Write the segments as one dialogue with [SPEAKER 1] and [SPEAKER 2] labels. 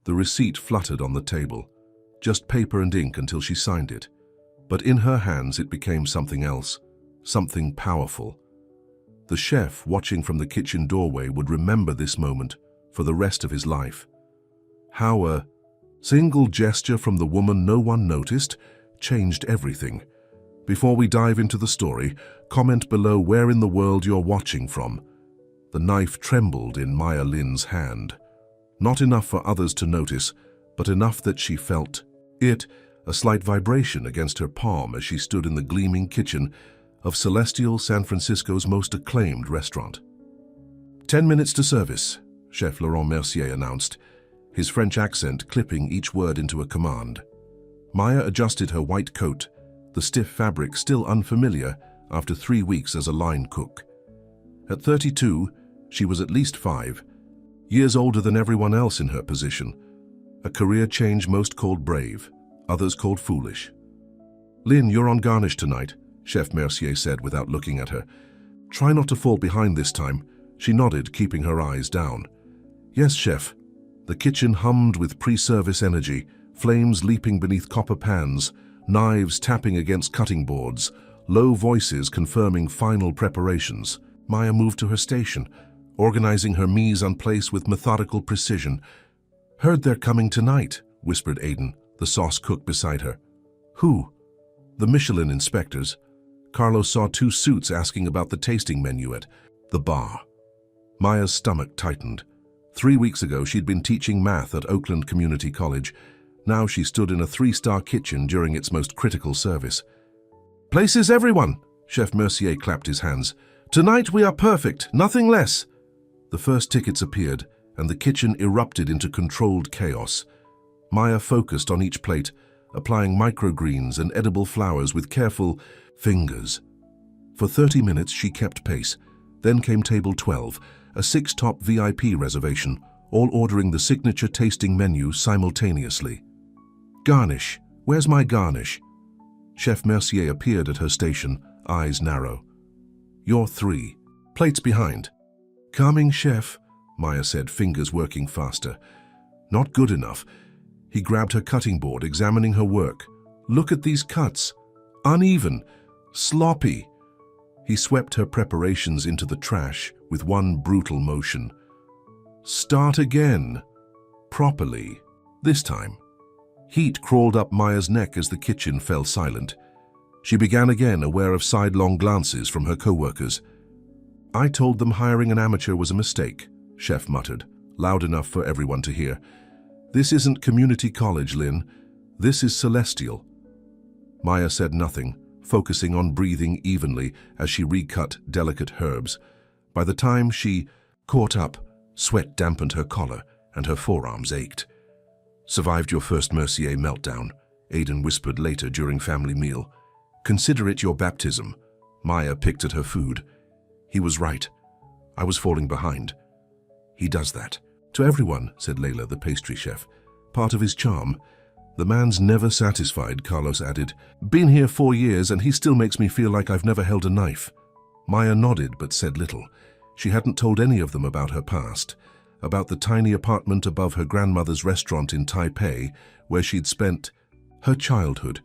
[SPEAKER 1] The receipt fluttered on the table, just paper and ink until she signed it. But in her hands it became something else, something powerful. The chef, watching from the kitchen doorway, would remember this moment for the rest of his life. How a single gesture from the woman no one noticed changed everything. Before we dive into the story, comment below where in the world you're watching from. The knife trembled in Maya Lin's hand. Not enough for others to notice, but enough that she felt it, a slight vibration against her palm as she stood in the gleaming kitchen of Celestial, San Francisco's most acclaimed restaurant. 10 minutes to service, Chef Laurent Mercier announced, his French accent clipping each word into a command. Maya adjusted her white coat, the stiff fabric still unfamiliar after 3 weeks as a line cook. At 32, she was at least 5, years older than everyone else in her position, a career change most called brave, others called foolish. "Lynn, you're on garnish tonight," Chef Mercier said without looking at her. "Try not to fall behind this time." She nodded, keeping her eyes down. "Yes, chef." The kitchen hummed with pre-service energy, flames leaping beneath copper pans, knives tapping against cutting boards, low voices confirming final preparations. Maya moved to her station, organizing her mise en place with methodical precision. "Heard they're coming tonight," whispered Aiden, the sauce cook beside her. "Who?" "The Michelin inspectors." Carlos saw 2 suits asking about the tasting menu at the bar. Maya's stomach tightened. 3 weeks ago, she'd been teaching math at Oakland Community College. Now she stood in a 3-star kitchen during its most critical service. "Places everyone!" Chef Mercier clapped his hands. "Tonight we are perfect, nothing less." The first tickets appeared, and the kitchen erupted into controlled chaos. Maya focused on each plate, applying microgreens and edible flowers with careful fingers. For 30 minutes she kept pace. Then came table 12, a 6-top VIP reservation, all ordering the signature tasting menu simultaneously. "Garnish, where's my garnish?" Chef Mercier appeared at her station, eyes narrow. "You're 3. Plates behind." "Coming, chef," Maya said, fingers working faster. "Not good enough." He grabbed her cutting board, examining her work. "Look at these cuts. Uneven. Sloppy." He swept her preparations into the trash with one brutal motion. "Start again. Properly. This time." Heat crawled up Maya's neck as the kitchen fell silent. She began again, aware of sidelong glances from her co-workers. "I told them hiring an amateur was a mistake," Chef muttered, loud enough for everyone to hear. "This isn't community college, Lynn. This is Celestial." Maya said nothing, focusing on breathing evenly as she recut delicate herbs. By the time she caught up, sweat dampened her collar and her forearms ached. "Survived your first Mercier meltdown," Aiden whispered later during family meal. "Consider it your baptism." Maya picked at her food. He was right. I was falling behind. "He does that to everyone," said Layla, the pastry chef. "Part of his charm." "The man's never satisfied," Carlos added. "Been here 4 years and he still makes me feel like I've never held a knife." Maya nodded but said little. She hadn't told any of them about her past, about the tiny apartment above her grandmother's restaurant in Taipei where she'd spent her childhood,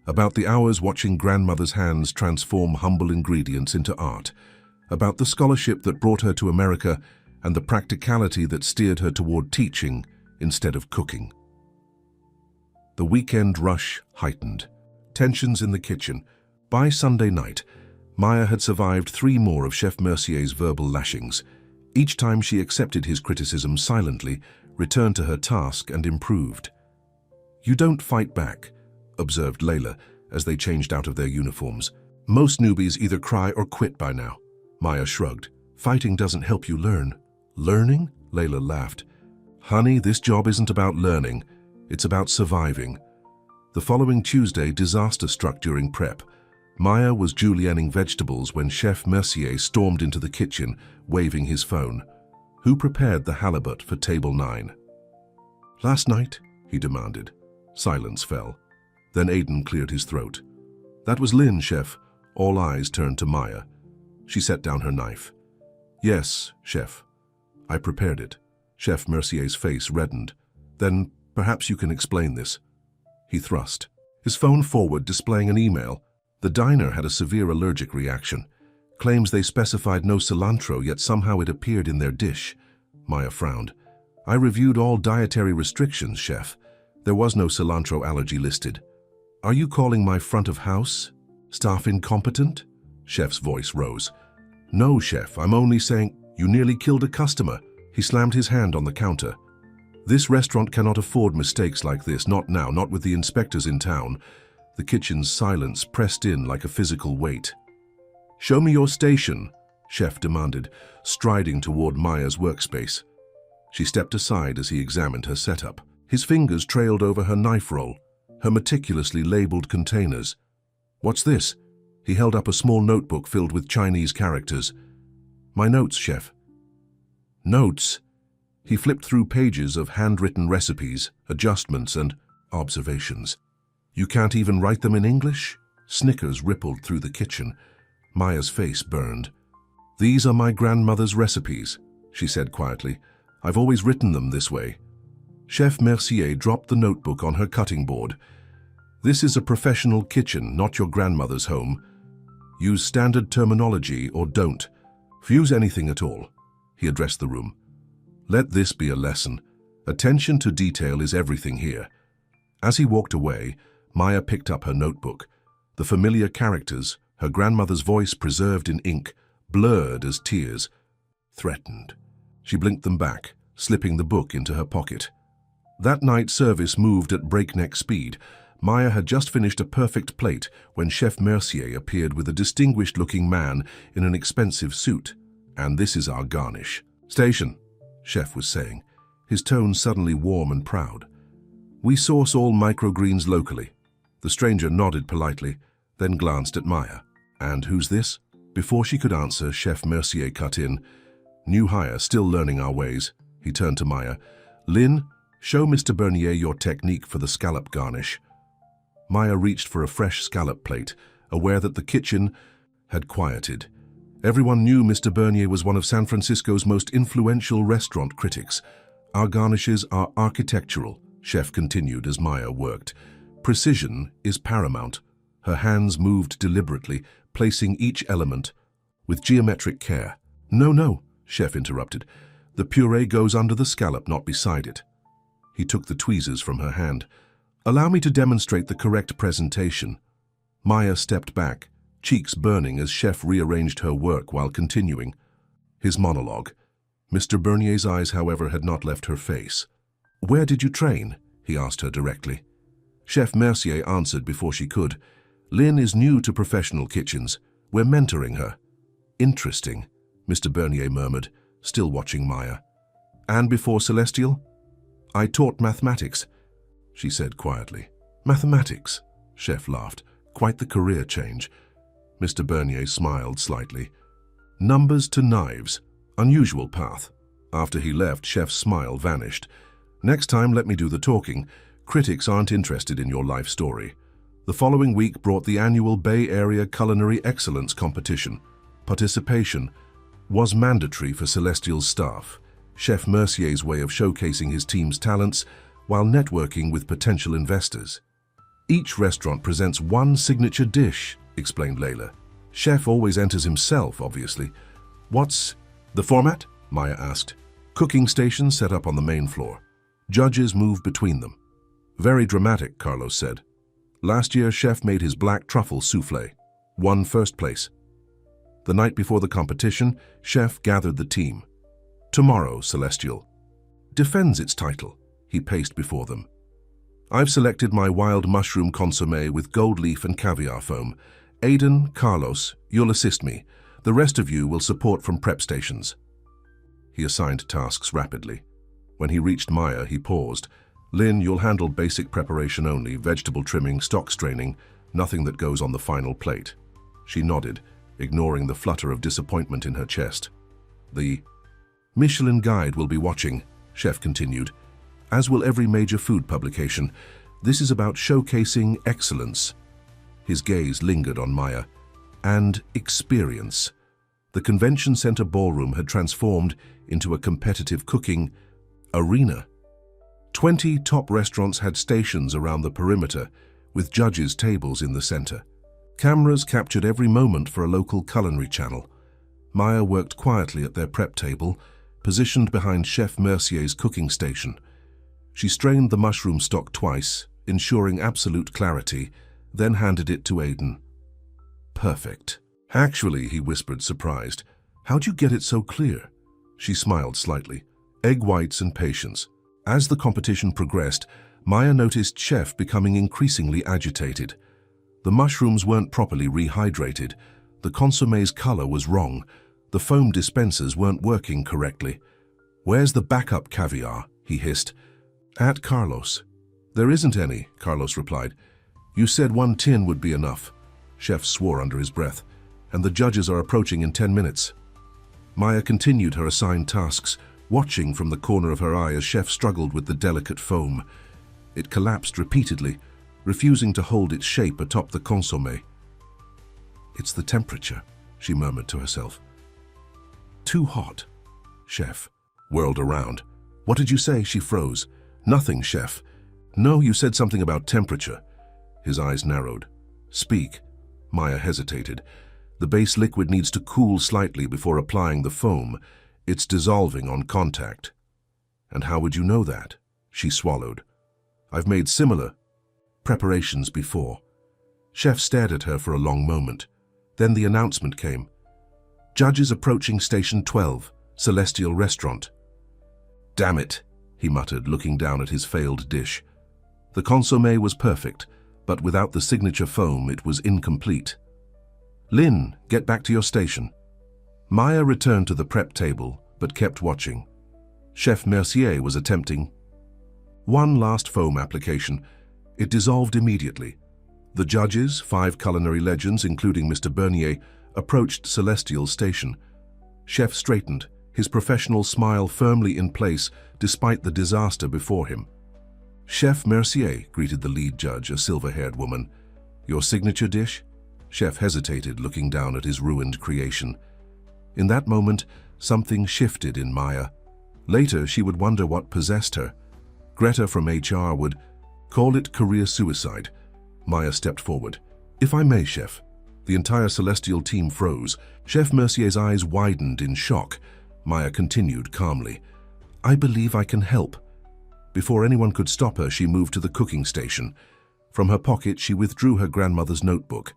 [SPEAKER 1] about the hours watching grandmother's hands transform humble ingredients into art, about the scholarship that brought her to America and the practicality that steered her toward teaching instead of cooking. The weekend rush heightened. Tensions in the kitchen. By Sunday night, Maya had survived 3 more of Chef Mercier's verbal lashings. Each time she accepted his criticism silently, returned to her task and improved. "You don't fight back," observed Layla as they changed out of their uniforms. "Most newbies either cry or quit by now." Maya shrugged. "Fighting doesn't help you learn." "Learning?" Layla laughed. "Honey, this job isn't about learning. It's about surviving." The following Tuesday, disaster struck during prep. Maya was julienning vegetables when Chef Mercier stormed into the kitchen, waving his phone. "Who prepared the halibut for table 9? "Last night," he demanded. Silence fell. Then Aiden cleared his throat. "That was Lynn, chef." All eyes turned to Maya. She set down her knife. "Yes, chef. I prepared it." Chef Mercier's face reddened. Then perhaps you can explain this. He thrust his phone forward, displaying an email. The diner had a severe allergic reaction. Claims they specified no cilantro, yet somehow it appeared in their dish. Maya frowned. I reviewed all dietary restrictions, chef. There was no cilantro allergy listed. Are you calling my front of house staff incompetent? Chef's voice rose. No, chef, I'm only saying you nearly killed a customer. He slammed his hand on the counter. This restaurant cannot afford mistakes like this, not now, not with the inspectors in town. The kitchen's silence pressed in like a physical weight. Show me your station, Chef demanded, striding toward Maya's workspace. She stepped aside as he examined her setup. His fingers trailed over her knife roll, her meticulously labeled containers. What's this? He held up a small notebook filled with Chinese characters. My notes, chef. Notes? He flipped through pages of handwritten recipes, adjustments, and observations. You can't even write them in English? Snickers rippled through the kitchen. Maya's face burned. These are my grandmother's recipes, she said quietly. I've always written them this way. Chef Mercier dropped the notebook on her cutting board. This is a professional kitchen, not your grandmother's home. Use standard terminology or don't. Use anything at all. He addressed the room. Let this be a lesson. Attention to detail is everything here. As he walked away, Maya picked up her notebook. The familiar characters, her grandmother's voice preserved in ink, blurred as tears, threatened. She blinked them back, slipping the book into her pocket. That night service moved at breakneck speed. Maya had just finished a perfect plate when Chef Mercier appeared with a distinguished-looking man in an expensive suit. And this is our garnish. Station, Chef was saying, his tone suddenly warm and proud. We source all microgreens locally. The stranger nodded politely, then glanced at Maya. And who's this? Before she could answer, Chef Mercier cut in. New hire, still learning our ways. He turned to Maya. Lynn, show Mr. Bernier your technique for the scallop garnish. Maya reached for a fresh scallop plate, aware that the kitchen had quieted. Everyone knew Mr. Bernier was one of San Francisco's most influential restaurant critics. Our garnishes are architectural, Chef continued as Maya worked. Precision is paramount. Her hands moved deliberately, placing each element with geometric care. No, Chef interrupted. The puree goes under the scallop, not beside it. He took the tweezers from her hand. Allow me to demonstrate the correct presentation. Maya stepped back, cheeks burning as Chef rearranged her work while continuing his monologue. Mr. Bernier's eyes, however, had not left her face. Where did you train? He asked her directly. Chef Mercier answered before she could. Lynn is new to professional kitchens. We're mentoring her. Interesting, Mr. Bernier murmured, still watching Maya. And before Celestial? I taught mathematics, she said quietly. Mathematics? Chef laughed. Quite the career change. Mr. Bernier smiled slightly. Numbers to knives. Unusual path. After he left, Chef's smile vanished. Next time, let me do the talking. Critics aren't interested in your life story. The following week brought the annual Bay Area Culinary Excellence Competition. Participation was mandatory for Celestial's staff. Chef Mercier's way of showcasing his team's talents while networking with potential investors. Each restaurant presents one signature dish, explained Layla. Chef always enters himself, obviously. What's the format? Maya asked. Cooking stations set up on the main floor. Judges move between them. Very dramatic, Carlos said. Last year, Chef made his black truffle soufflé. Won first place. The night before the competition, Chef gathered the team. Tomorrow, Celestial defends its title. He paced before them. I've selected my wild mushroom consommé with gold leaf and caviar foam. Aiden, Carlos, you'll assist me. The rest of you will support from prep stations. He assigned tasks rapidly. When he reached Maya, he paused. Lynn, you'll handle basic preparation only, vegetable trimming, stock straining, nothing that goes on the final plate. She nodded, ignoring the flutter of disappointment in her chest. The Michelin Guide will be watching, Chef continued, as will every major food publication. This is about showcasing excellence. His gaze lingered on Maya. And experience. The convention center ballroom had transformed into a competitive cooking arena. 20 top restaurants had stations around the perimeter, with judges' tables in the center. Cameras captured every moment for a local culinary channel. Maya worked quietly at their prep table, positioned behind Chef Mercier's cooking station. She strained the mushroom stock twice, ensuring absolute clarity, then handed it to Aiden. Perfect. Actually, he whispered, surprised. How'd you get it so clear? She smiled slightly. Egg whites and patience. As the competition progressed, Maya noticed Chef becoming increasingly agitated. The mushrooms weren't properly rehydrated. The consommé's color was wrong. The foam dispensers weren't working correctly. Where's the backup caviar? He hissed. At Carlos. There isn't any, Carlos replied. You said 1 tin would be enough. Chef swore under his breath. And the judges are approaching in 10 minutes. Maya continued her assigned tasks, watching from the corner of her eye as Chef struggled with the delicate foam. It collapsed repeatedly, refusing to hold its shape atop the consommé. It's the temperature, she murmured to herself. Too hot. Chef whirled around. What did you say? She froze. Nothing, Chef. No, you said something about temperature. His eyes narrowed. Speak. Maya hesitated. The base liquid needs to cool slightly before applying the foam. It's dissolving on contact. And how would you know that? She swallowed. I've made similar preparations before. Chef stared at her for a long moment. Then the announcement came. Judges approaching Station 12, Celestial Restaurant. Damn it, he muttered, looking down at his failed dish. The consommé was perfect, but without the signature foam it was incomplete. Lynn, get back to your station. Maya returned to the prep table, but kept watching. Chef Mercier was attempting one last foam application. It dissolved immediately. The judges, 5 culinary legends, including Mr. Bernier, approached Celestial's station. Chef straightened, his professional smile firmly in place despite the disaster before him. Chef Mercier, greeted the lead judge, a silver-haired woman. Your signature dish? Chef hesitated, looking down at his ruined creation. In that moment, something shifted in Maya. Later, she would wonder what possessed her. Greta from HR would call it career suicide. Maya stepped forward. If I may, Chef. The entire Celestial team froze. Chef Mercier's eyes widened in shock. Maya continued calmly. I believe I can help. Before anyone could stop her, she moved to the cooking station. From her pocket, she withdrew her grandmother's notebook.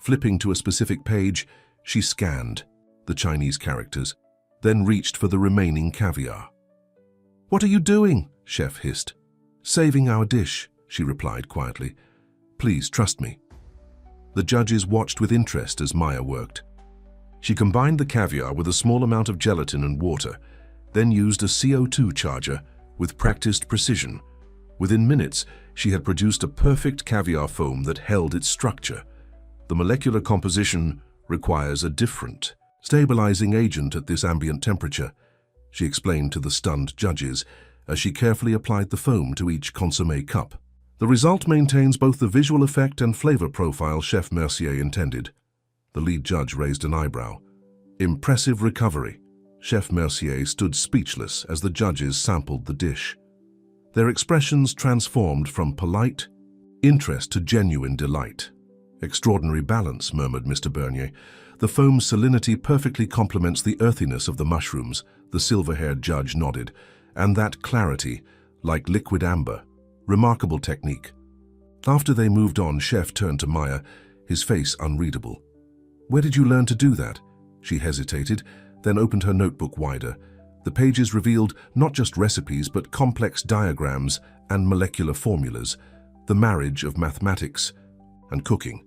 [SPEAKER 1] Flipping to a specific page, she scanned the Chinese characters, then reached for the remaining caviar. What are you doing? Chef hissed. Saving our dish, she replied quietly. Please trust me. The judges watched with interest as Maya worked. She combined the caviar with a small amount of gelatin and water, then used a CO2 charger with practiced precision. Within minutes, she had produced a perfect caviar foam that held its structure. The molecular composition requires a different stabilizing agent at this ambient temperature, she explained to the stunned judges as she carefully applied the foam to each consommé cup. The result maintains both the visual effect and flavor profile Chef Mercier intended. The lead judge raised an eyebrow. Impressive recovery. Chef Mercier stood speechless as the judges sampled the dish. Their expressions transformed from polite interest to genuine delight. Extraordinary balance, murmured Mr. Bernier. The foam's salinity perfectly complements the earthiness of the mushrooms, the silver-haired judge nodded. And that clarity, like liquid amber. Remarkable technique. After they moved on, Chef turned to Maya, his face unreadable. Where did you learn to do that? She hesitated, then opened her notebook wider. The pages revealed not just recipes, but complex diagrams and molecular formulas, the marriage of mathematics and cooking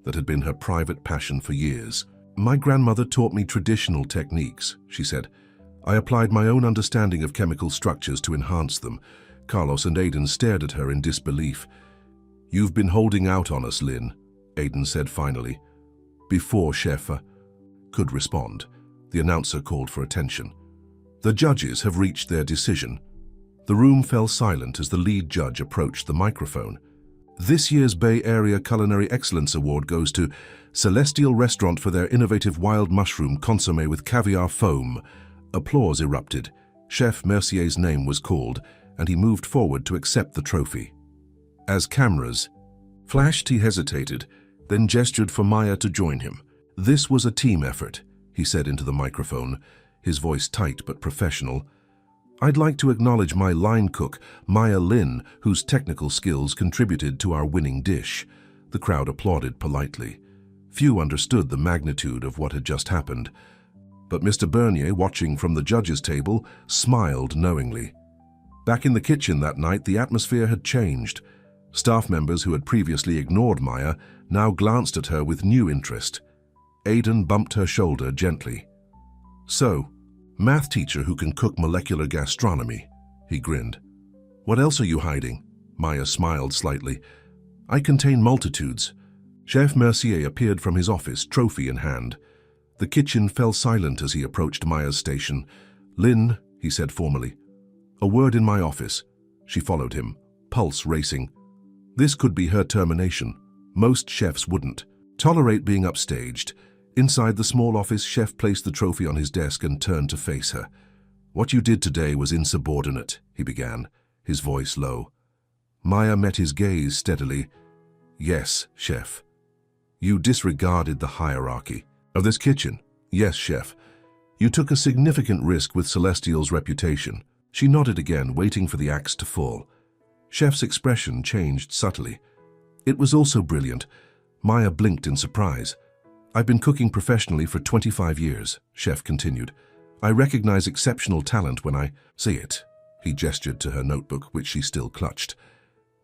[SPEAKER 1] that had been her private passion for years. My grandmother taught me traditional techniques, she said. I applied my own understanding of chemical structures to enhance them. Carlos and Aiden stared at her in disbelief. You've been holding out on us, Lynn, Aiden said finally. Before Chef could respond, the announcer called for attention. The judges have reached their decision. The room fell silent as the lead judge approached the microphone. This year's Bay Area Culinary Excellence Award goes to Celestial Restaurant for their innovative wild mushroom consommé with caviar foam. Applause erupted. Chef Mercier's name was called, and he moved forward to accept the trophy. As cameras flashed, he hesitated, then gestured for Maya to join him. "This was a team effort," he said into the microphone, his voice tight but professional. "I'd like to acknowledge my line cook, Maya Lin, whose technical skills contributed to our winning dish." The crowd applauded politely. Few understood the magnitude of what had just happened, but Mr. Bernier, watching from the judges' table, smiled knowingly. Back in the kitchen that night, the atmosphere had changed. Staff members who had previously ignored Maya now glanced at her with new interest. Aidan bumped her shoulder gently. "So, math teacher who can cook molecular gastronomy," he grinned. "What else are you hiding?" Maya smiled slightly. "I contain multitudes." Chef Mercier appeared from his office, trophy in hand. The kitchen fell silent as he approached Maya's station. "Lynn," he said formally. "A word in my office." She followed him, pulse racing. This could be her termination. Most chefs wouldn't tolerate being upstaged. Inside the small office, Chef placed the trophy on his desk and turned to face her. "What you did today was insubordinate," he began, his voice low. Maya met his gaze steadily. "Yes, Chef." "You disregarded the hierarchy of this kitchen." "Yes, Chef." "You took a significant risk with Celestial's reputation." She nodded again, waiting for the axe to fall. Chef's expression changed subtly. "It was also brilliant." Maya blinked in surprise. "I've been cooking professionally for 25 years, Chef continued. "I recognize exceptional talent when I see it." He gestured to her notebook, which she still clutched.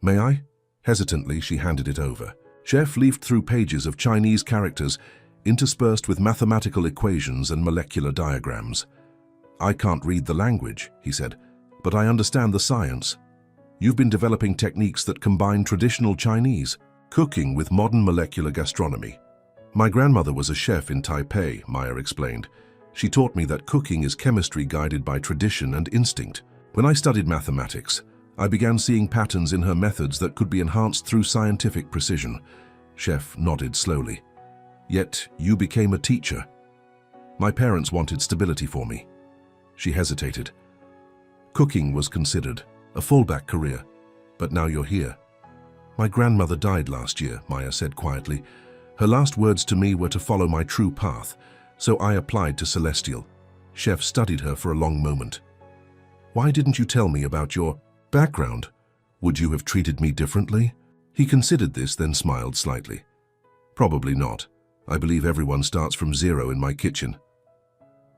[SPEAKER 1] "May I?" Hesitantly, she handed it over. Chef leafed through pages of Chinese characters, interspersed with mathematical equations and molecular diagrams. "I can't read the language," he said, "but I understand the science. You've been developing techniques that combine traditional Chinese cooking with modern molecular gastronomy." "My grandmother was a chef in Taipei," Maya explained. "She taught me that cooking is chemistry guided by tradition and instinct. When I studied mathematics, I began seeing patterns in her methods that could be enhanced through scientific precision." Chef nodded slowly. "Yet you became a teacher." "My parents wanted stability for me." She hesitated. "Cooking was considered a fallback career, but now you're here." "My grandmother died last year," Maya said quietly. "Her last words to me were to follow my true path, so I applied to Celestial." Chef studied her for a long moment. "Why didn't you tell me about your background? Would you have treated me differently?" He considered this, then smiled slightly. "Probably not. I believe everyone starts from zero in my kitchen."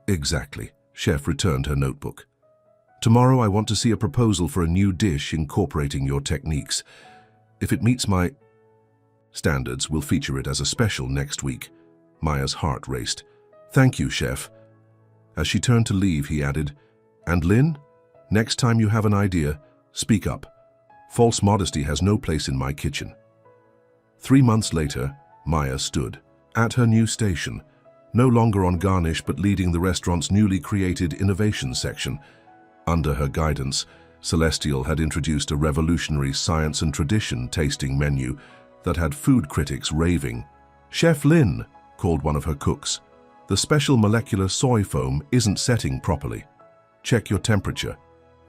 [SPEAKER 1] "Exactly." Chef returned her notebook. "Tomorrow I want to see a proposal for a new dish incorporating your techniques. If it meets my standards, we'll feature it as a special next week." Maya's heart raced. "Thank you, Chef." As she turned to leave, he added, "And Lynn, next time you have an idea, speak up. False modesty has no place in my kitchen." 3 months later, Maya stood at her new station, no longer on garnish but leading the restaurant's newly created innovation section. Under her guidance, Celestial had introduced a revolutionary science and tradition tasting menu that had food critics raving. "Chef Lin," called one of her cooks, "the special molecular soy foam isn't setting properly." "Check your temperature,"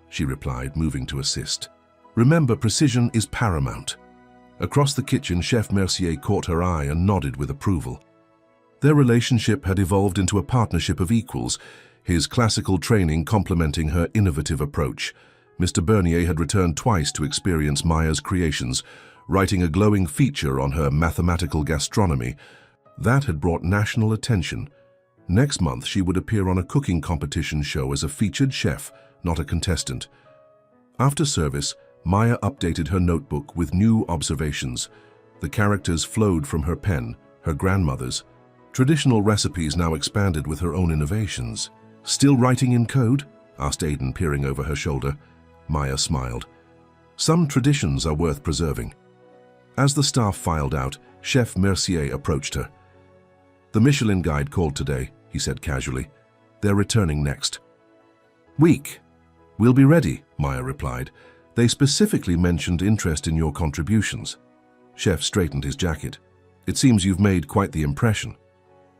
[SPEAKER 1] she replied, moving to assist. "Remember, precision is paramount." Across the kitchen, Chef Mercier caught her eye and nodded with approval. Their relationship had evolved into a partnership of equals, his classical training complementing her innovative approach. Mr. Bernier had returned twice to experience Maya's creations, writing a glowing feature on her mathematical gastronomy. That had brought national attention. Next month, she would appear on a cooking competition show as a featured chef, not a contestant. After service, Maya updated her notebook with new observations. The characters flowed from her pen, her grandmother's. Traditional recipes now expanded with her own innovations. "Still writing in code?" asked Aidan, peering over her shoulder. Maya smiled. "Some traditions are worth preserving." As the staff filed out, Chef Mercier approached her. "The Michelin Guide called today," he said casually. "They're returning next week." "We'll be ready," Maya replied. "They specifically mentioned interest in your contributions." Chef straightened his jacket. "It seems you've made quite the impression."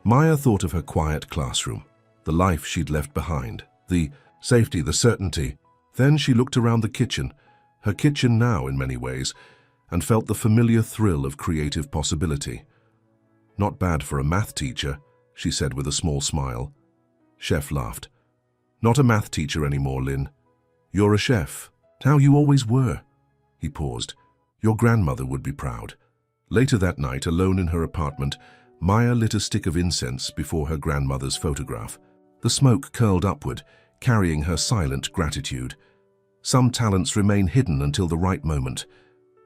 [SPEAKER 1] Maya thought of her quiet classroom, the life she'd left behind, the safety, the certainty. Then she looked around the kitchen, her kitchen now in many ways, and felt the familiar thrill of creative possibility. "Not bad for a math teacher," she said with a small smile. Chef laughed. "Not a math teacher anymore, Lynn. You're a chef. How you always were." He paused. "Your grandmother would be proud." Later that night, alone in her apartment, Maya lit a stick of incense before her grandmother's photograph. The smoke curled upward, carrying her silent gratitude. Some talents remain hidden until the right moment,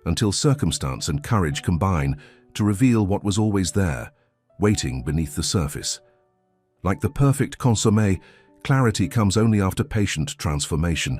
[SPEAKER 1] until circumstance and courage combine to reveal what was always there, waiting beneath the surface. Like the perfect consommé, clarity comes only after patient transformation.